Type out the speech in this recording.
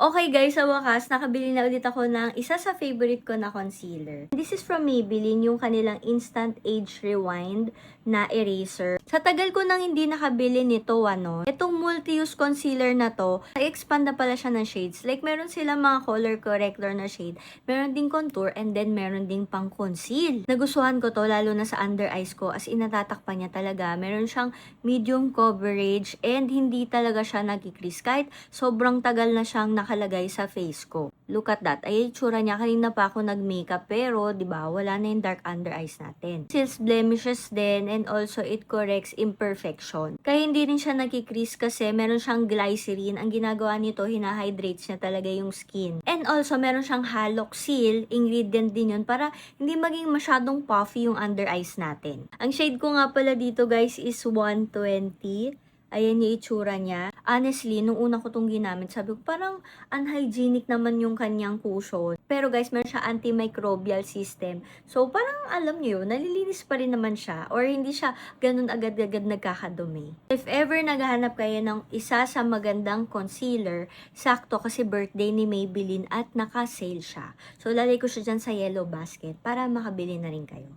Okay guys, sa wakas, nakabili na ulit ako ng isa sa favorite ko na concealer. This is from Maybelline, yung kanilang Instant Age Rewind na eraser. Sa tagal ko nang hindi nakabili nito, itong multi-use concealer na to, na-expand na pala siya ng shades. Like, meron sila mga color corrector na shade, meron ding contour, and then meron ding pang conceal. Nagustuhan ko to, lalo na sa under eyes ko, as in natatakpan niya talaga. Meron siyang medium coverage, and hindi talaga siya nagkikris. Kahit sobrang tagal na siyang nakalagay sa face ko. Look at that. Ay, itsura niya. Kanina pa ako nag-makeup, pero, di ba, wala na yung dark under eyes natin. Seals blemishes din, and also it corrects imperfection. Kaya hindi rin siya nagkikris kasi meron siyang glycerin. Ang ginagawa nito, hinahydrates niya talaga yung skin. And also, meron siyang haloxyl ingredient din yun para hindi maging masyadong puffy yung under eyes natin. Ang shade ko nga pala dito guys is 120. Ayan yung itsura niya. Honestly, nung una ko itong ginamit, sabi ko parang unhygienic naman yung kanyang cushion. Pero guys, meron siya antimicrobial system. So, parang alam niyo yun, nalilinis pa rin naman siya. Or hindi siya ganun agad-agad nagkakadumi. If ever naghahanap kayo ng isa sa magandang concealer, sakto kasi birthday ni Maybelline at naka-sale siya. So, lalagay ko siya dyan sa yellow basket para makabili na rin kayo.